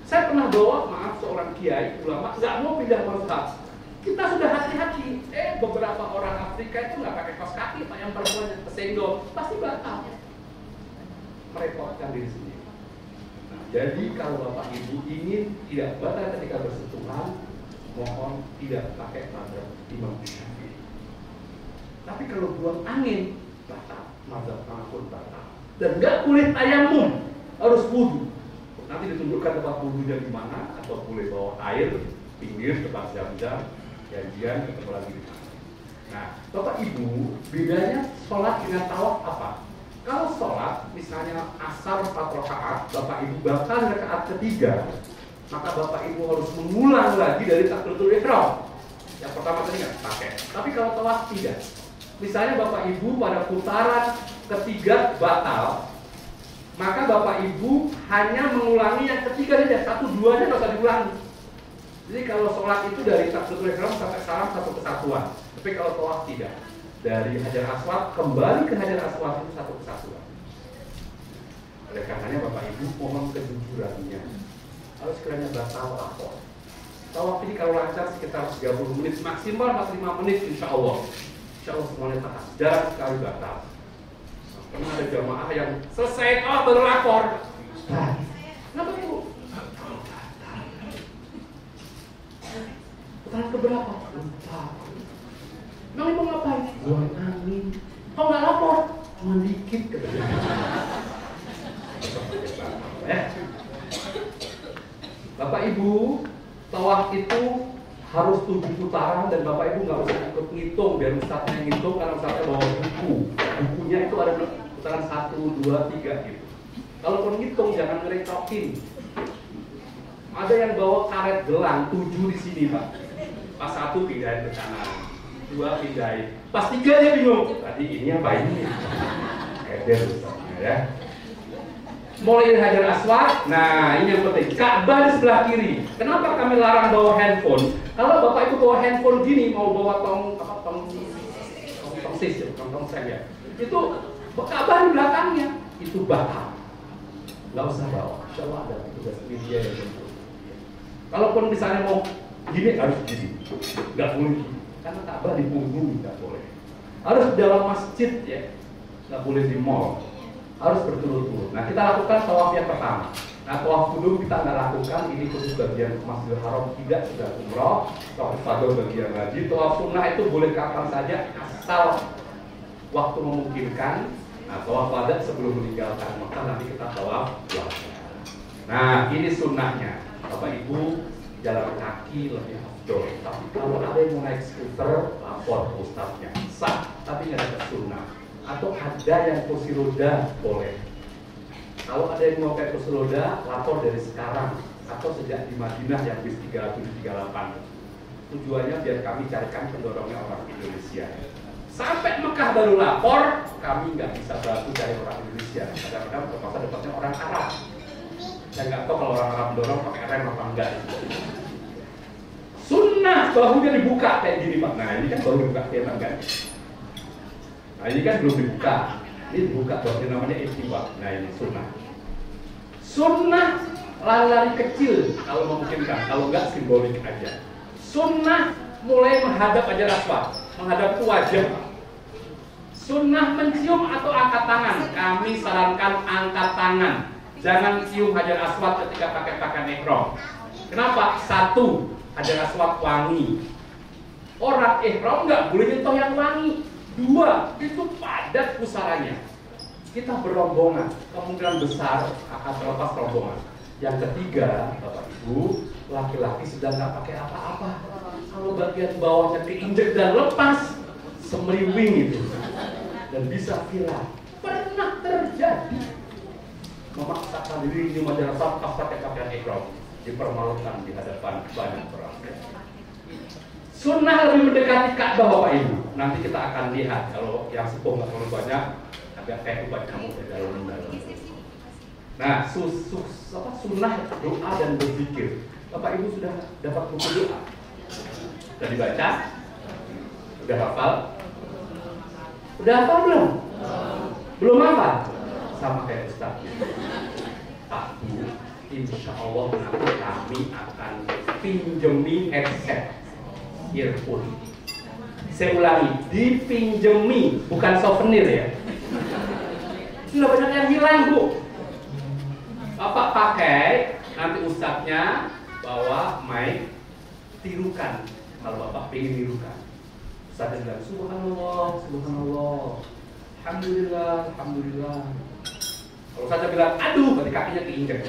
Saya pernah bawa maaf seorang kiai ulama nggak mau pindah mazhab. Kita sudah hati-hati. Beberapa orang Afrika itu nggak pakai kaos kaki, yang perempuan yang kesenggol pasti batal. Merepotkan diri sendiri. Nah, jadi kalau Bapak Ibu ingin tidak batal ketika bersentuhan, mohon tidak pakai mazhab Imam Syafi'i. Tapi kalau buang angin, batal. Mazhab manapun batal. Dan nggak boleh tayamum, harus wudu. Nanti nanti ditunjukkan tempat wudhunya di mana, atau boleh bawa air, pinggir, tempat jam-jam, janjian, ketemu lagi di mana. Nah, Bapak Ibu, bedanya sholat dengan tawaf apa? Kalau sholat, misalnya asar 4 rakaat, Bapak Ibu bahkan rakaat ketiga, maka Bapak Ibu harus mengulang lagi dari takbiratul ihram. Yang pertama tadi nggak pakai. Tapi kalau tawaf tidak. Misalnya Bapak Ibu pada putaran ketiga batal, maka Bapak Ibu hanya mengulangi yang ketiga saja, 1, 2-nya nggak usah diulangi. Jadi kalau sholat itu dari takbiratul ihram sampai salam satu kesatuan. Tapi kalau tawaf tidak. Dari Hajar Aswad kembali ke Hajar Aswad itu satu kesatuan. Oleh karenanya Bapak Ibu mohon kejujurannya. Harus kiranya batal lapor. Tawaf ini kalau lancar sekitar 30 menit, maksimal 45 menit insya Allah. Insya Allah semuanya taat. Jarang sekali batal. Pernah ada jamaah yang selesai tawaf baru lapor. Nah, kenapa itu? Putaran keberapa? Lupa. Emang ibu ngapain? Buang angin. Kok nggak lapor? Cuma dikit katanya. Bapak Ibu, tawaf itu harus 7 putaran dan Bapak Ibu nggak usah ikut ngitung biar ustadznya ngitung karena ustadznya bawa buku. Bukunya itu ada putaran 1, 2, 3 gitu. Kalaupun ngitung jangan ngerecokin. Ada yang bawa karet gelang 7 di sini Pak. Pas 1 pindahin ke kanan, 2 pindahin. Pas 3 dia bingung. Tadi ini apa ini? Eder ustadznya ya. Mulai dari Hajar Aswad, nah ini yang penting. Ka'bah di sebelah kiri. Kenapa kami larang bawa handphone? Kalau Bapak Ibu bawa handphone gini, mau bawa tong sen ya, itu Ka'bah di belakangnya, itu batal. Nggak usah bawa. Insya Allah ada petugas media yang jemput. Kalaupun misalnya mau gini harus gini, nggak boleh gini. Karena Ka'bah di punggung nggak boleh. Harus di dalam masjid ya, nggak boleh di mall. Harus berturut-turut. Nah kita lakukan tawaf yang pertama. Nah tawaf kudum kita nggak lakukan, ini khusus bagian Masjidil Haram tidak sudah umroh. Tawaf ifadah bagian haji. Tawaf sunnah itu boleh kapan saja asal waktu memungkinkan. Nah tawaf wadah sebelum meninggalkan Mekah nanti kita tawaf wadah. Nah ini sunnahnya. Bapak Ibu jalan kaki lebih afdol. Tapi kalau ada yang mau naik skuter, lapor ke ustadznya. Sah, tapi nggak ada sunnah. Atau ada yang kursi roda boleh. Kalau ada yang mau pakai kursi roda, lapor dari sekarang atau sejak di Madinah yang bis 3738. Tujuannya biar kami carikan pendorongnya orang Indonesia. Sampai Mekah baru lapor, kami nggak bisa bantu cari orang Indonesia. Kadang-kadang terpaksa dapatnya orang Arab. Saya nggak tahu kalau orang Arab dorong pakai rem apa enggak. Sunnah bahunya dibuka kayak gini Pak. Nah ini kan bahu dibuka kelihatan kan? Nah ini kan belum dibuka. Ini dibuka bahunya namanya istiwa. Nah ini sunnah. Sunnah lari-lari kecil kalau memungkinkan. Kalau enggak simbolik aja. Sunnah mulai menghadap Hajar Aswad, menghadap ke wajah. Sunnah mencium atau angkat tangan. Kami sarankan angkat tangan. Jangan cium Hajar Aswad ketika pakai pakaian ihram. Kenapa? 1, Hajar Aswad wangi. Orang ihram nggak boleh nyentuh yang wangi. 2, itu padat pusarannya. Kita berombongan, kemungkinan besar akan terlepas rombongan. Yang ketiga, Bapak Ibu, laki-laki sedang nggak pakai apa-apa. Kalau bagian bawahnya keinjek dan lepas, semeriwing itu, dan bisa viral. Pernah terjadi. Memaksakan diri di masyarakat pakai pakaian ihram, dipermalukan di hadapan banyak orang. Sunnah lebih mendekati Ka'bah Bapak Ibu. Nanti kita akan lihat kalau yang sepuh nggak terlalu banyak, agak kayak ubat kamu di dalam. Nah, sunnah doa dan berzikir. Bapak Ibu sudah dapat buku doa? Sudah dibaca? Sudah hafal? Udah hafal belum? Belum hafal? Sama kayak Ustaz. Tapi insya Allah nanti kami akan pinjemi headset earphone. Saya ulangi, dipinjemi, bukan souvenir ya. Sudah banyak yang hilang Bu. Bapak pakai, nanti ustadznya bawa mic, tirukan. Kalau Bapak pengen tirukan, ustadznya bilang Subhanallah, Subhanallah, Alhamdulillah, Alhamdulillah. Kalau saja bilang aduh, berarti kakinya keinjek.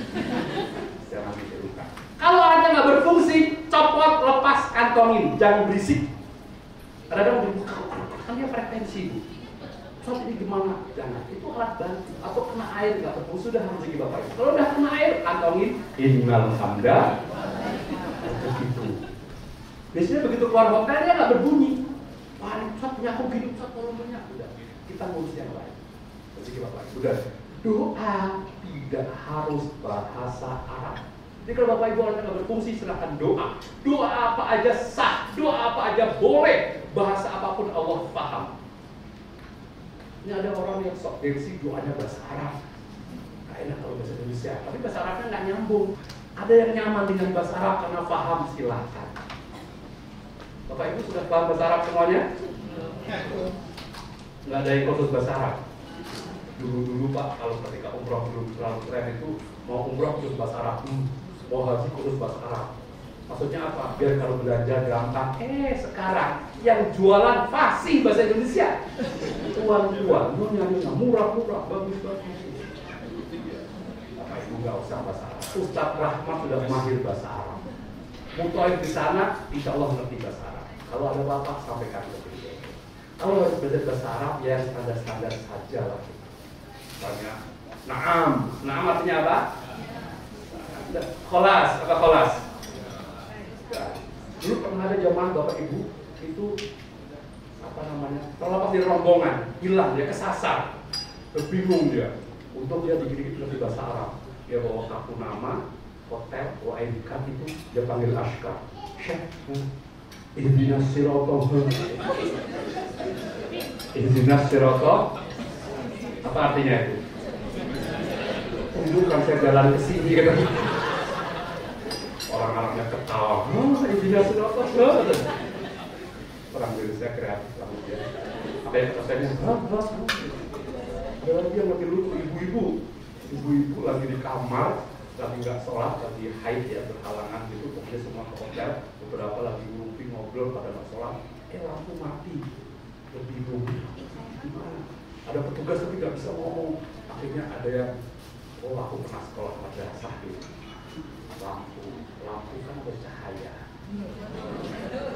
Jangan ditirukan. Kalau alatnya nggak berfungsi, copot, lepas, kantongin, jangan berisik. Kadang-kadang dibuka, kan dia frekuensi. Saat ini gimana? Jangan. Itu alat bantu. Atau kena air nggak berfungsi, sudah harus rezeki Bapak Ibu. Kalau udah kena air, kantongin. Innal hamda. Begitu. Biasanya begitu keluar hotel dia nggak berbunyi. Wah, Ustaz punya aku gini, Ustaz volumenya. Udah, kita ngurus yang lain. Rezeki Bapak Ibu. Udah. Doa tidak harus bahasa Arab. Jadi kalau Bapak Ibu orang nggak berfungsi, silahkan doa. Doa apa aja sah, doa apa aja boleh. Bahasa apapun Allah paham. Ini ada orang yang sok gengsi doanya bahasa Arab. Nggak enak kalau bahasa Indonesia, tapi bahasa Arabnya nggak nyambung. Ada yang nyaman dengan bahasa Arab karena paham, silahkan. Bapak Ibu sudah paham bahasa Arab semuanya? Nggak ada yang khusus bahasa Arab. Dulu Pak, kalau ketika umroh belum terlalu keren itu, mau umroh khusus bahasa Arab, mau haji khusus bahasa Arab. Maksudnya apa? Biar kalau belanja gampang. Sekarang yang jualan fasih bahasa Indonesia. Tuan-tuan, nyonya murah-murah, bagus-bagus. Bapak Ibu nggak usah bahasa Arab. Ustaz Rahmat sudah mahir bahasa Arab. Mutoib di sana, insya Allah ngerti bahasa Arab. Kalau ada bapak, sampaikan ke beliau. Kalau harus belajar bahasa Arab, ya standar-standar saja lah. Misalnya, naam artinya apa? Kholas, apa kholas? Dulu pernah ada zaman Bapak Ibu itu apa namanya? Terlepas di rombongan, hilang dia kesasar, bingung dia. Untuk dia dikit-dikit lebih bahasa Arab, dia bawa kartu nama, hotel, bawa ID card itu dia panggil askar. Syekh, ihdinas siratal ihdinas siratal. Apa artinya itu? Tunjukkan saya jalan ke sini gitu. Orang Arabnya ketawa. Ihdinas siratal. Orang Indonesia kreatif banget ya. Apa yang rasanya? Ada lagi yang lebih lucu, ibu-ibu lagi di kamar, lagi nggak sholat, lagi haid ya, berhalangan gitu, pokoknya semua ke hotel, beberapa lagi ngobrol pada nggak sholat, lampu mati, lebih bingung, gimana? Ada petugas tapi nggak bisa ngomong, akhirnya ada yang, aku pernah sekolah madrasah gitu, lampu kan bercahaya,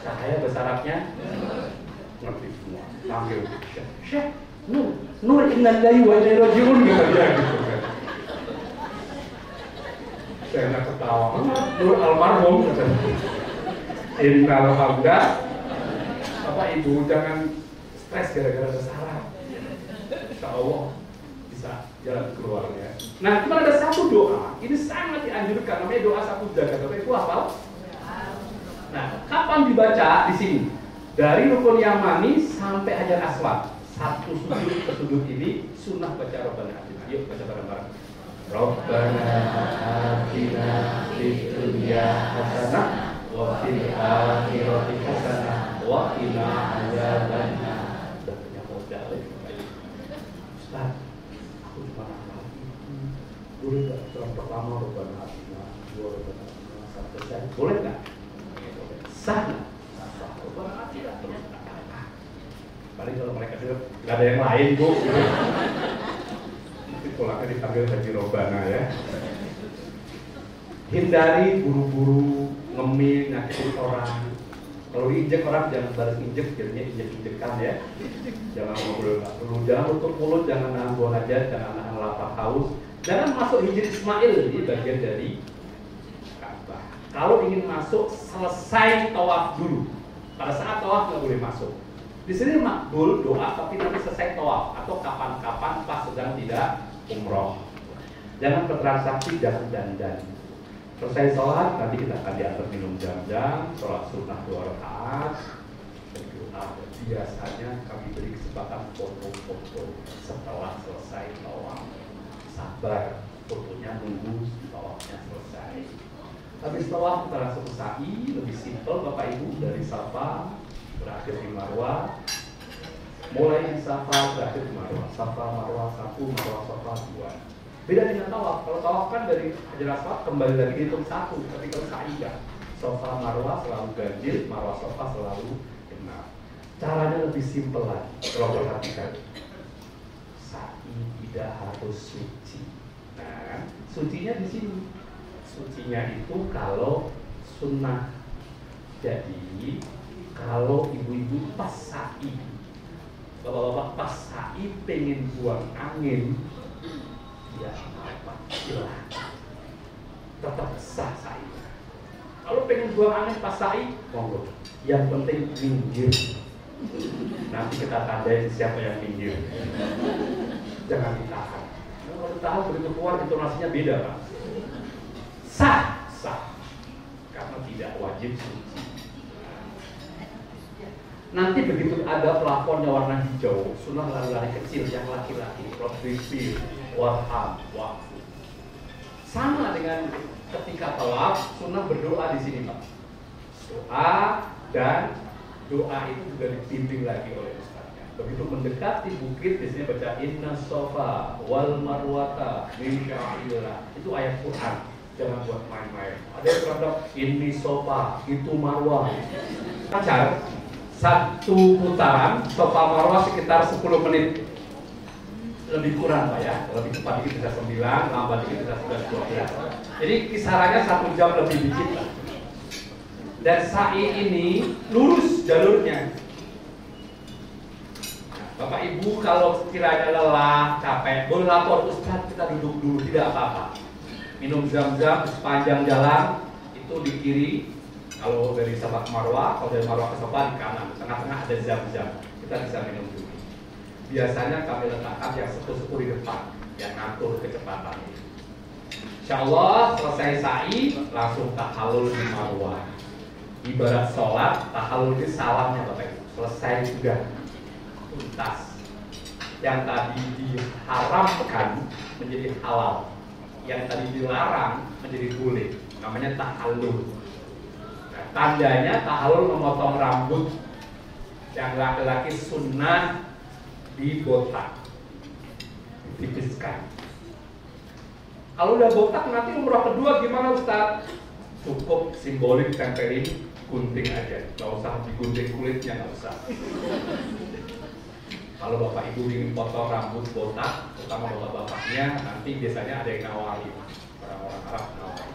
cahaya bahasa Arabnya, ngerti semua, panggil Syekh, Nur inna lillahi wa inna ilaihi raji'un gitu kan. Saya nggak ketawa, Nur almarhum katanya. Innal hamda. Bapak Ibu jangan stres gara-gara bahasa Arab. Insya Allah bisa jalan keluarnya. Nah, cuma ada satu doa, ini sangat dianjurkan, namanya doa satu jagat. Bapak Ibu hafal? Nah, kapan dibaca di sini? Dari rukun Yamani sampai Hajar Aswad. Satu sudut ke sudut ini sunnah baca Rabbana Atina. Yuk baca bareng-bareng. Rabbana Atina fid dunya hasanah wa fil akhirati hasanah wa qina adzabannar. Sudah punya modal ya. Ustaz, aku cuma hafal itu. Boleh nggak yang pertama Rabbana Atina, dua Rabbana Atina, sampai saya boleh nggak? Sah nggak? Sah. Rabbana Atina terus. Paling kalau mereka dengar nggak ada yang lain Bu. Nanti pulangnya dipanggil Haji Robana ya. Hindari buru-buru ngemil nyakitin orang. Kalau diinjek orang jangan baris injek, jadinya injek-injekan ya. Jangan ngobrol nggak perlu, jangan tutup mulut, jangan nahan buang aja, jangan nahan lapar haus, jangan masuk hijri Ismail, ini bagian dari Ka'bah. Kalau ingin masuk selesai tawaf dulu. Pada saat tawaf nggak boleh masuk. Di sini makbul doa tapi nanti selesai tawaf atau kapan-kapan pas sedang tidak umroh. Jangan bertransaksi, jangan dandan. Selesai sholat nanti kita akan diantar minum jam-jam, sholat sunnah 2 rakaat, berdoa. Biasanya kami beri kesempatan foto-foto setelah selesai tawaf. Sabar, fotonya nunggu tawafnya selesai. Habis tawaf kita langsung sa'i, lebih simpel Bapak Ibu, dari Safa berakhir di Marwah, mulai di Safa berakhir di Marwah. Safa Marwah 1, Marwah Safa 2. Beda dengan tawaf. Kalau tawaf kan dari Hajar Aswad kembali lagi dihitung 1, tapi kalau sa'i kan Safa Marwah selalu ganjil, Marwah Safa selalu genap. Caranya lebih simpel lagi. Kalau perhatikan, sa'i tidak harus suci. Sucinya di sini. Sucinya itu kalau sunnah. Jadi kalau ibu-ibu pas sa'i, bapak-bapak pas sa'i pengen buang angin, ya apa? Silahkan. Tetap sah sa'i. Kalau pengen buang angin pas sa'i, monggo. Yang penting minggir. Nanti kita tandai siapa yang minggir. Jangan ditahan. Kalau ditahan begitu keluar intonasinya beda, Pak. Sah, sah. Karena tidak wajib suci. Nanti begitu ada plafonnya warna hijau, sunnah lari-lari kecil yang laki-laki, rotrisir, warham, wakfu. Sama dengan ketika tawaf, sunnah berdoa di sini, Pak. Doa dan doa itu juga dibimbing lagi oleh ustaznya. Begitu mendekati bukit, biasanya baca Inna Sofa wal Marwata min sya'airillah. Itu ayat Quran. Jangan buat main-main. Ada yang terhadap ini Sofa, itu Marwah. Pacar. Satu putaran Sofa Marwah sekitar 10 menit lebih kurang, Pak ya. Lebih cepat dikit bisa 9, lambat dikit bisa 11, 12. Jadi kisarannya 1 jam lebih dikit lah. Dan sa'i ini lurus jalurnya. Bapak Ibu kalau kiranya lelah, capek, boleh lapor, Ustaz kita duduk dulu, tidak apa-apa. Minum zam-zam sepanjang jalan itu di kiri. Kalau dari Safa ke Marwah, kalau dari Marwah ke Safa di kanan, tengah-tengah ada zam-zam. Kita bisa minum dulu. Biasanya kami letakkan yang sepuh-sepuh di depan, yang ngatur kecepatan. Insya Allah selesai sa'i, langsung tahallul di Marwah. Ibarat sholat, tahallul di salamnya Bapak Ibu. Selesai sudah tuntas. Yang tadi diharamkan menjadi halal, yang tadi dilarang menjadi boleh. Namanya tahallul. Tandanya tahallul memotong rambut. Yang laki-laki sunnah dibotak, ditipiskan. Kalau udah botak nanti umrah kedua gimana Ustaz? Cukup simbolik tempelin gunting aja, nggak usah digunting kulitnya, nggak usah. Kalau Bapak Ibu ingin potong rambut botak, terutama bapak-bapaknya, nanti biasanya ada yang nawari, orang-orang Arab nawari.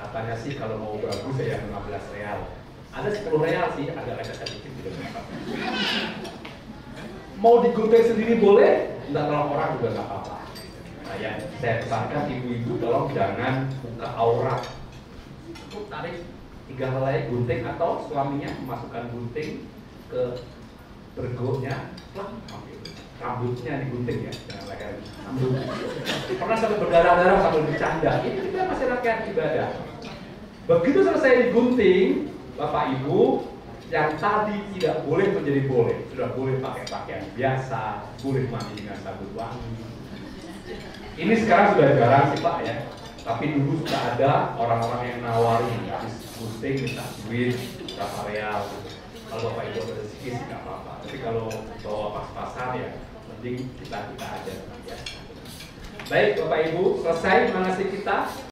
Katanya sih kalau mau bagus ya 15 real. Ada 10 real sih, agak lecet sedikit gitu. Mau digunting sendiri boleh, enggak tolong orang juga nggak apa-apa. Nah, ya, saya pesankan ibu-ibu tolong jangan buka aurat. Cukup tarik 3 helai gunting atau suaminya memasukkan gunting ke bergotnya, ambil rambutnya digunting ya, jangan leher. Pernah sampai berdarah-darah sambil bercanda. Ini kita masih rangkaian ibadah. Begitu selesai digunting, Bapak Ibu, yang tadi tidak boleh menjadi boleh. Sudah boleh pakai pakaian biasa, boleh mandi dengan sabun wangi. Ini sekarang sudah jarang sih Pak ya. Tapi dulu sudah ada orang-orang yang nawarin, habis gunting minta duit berapa real. Kalau Bapak Ibu ada rezeki sih nggak apa-apa. Tapi kalau bawa pas-pasan ya, mending kita aja ya. Baik Bapak Ibu, selesai manasik kita.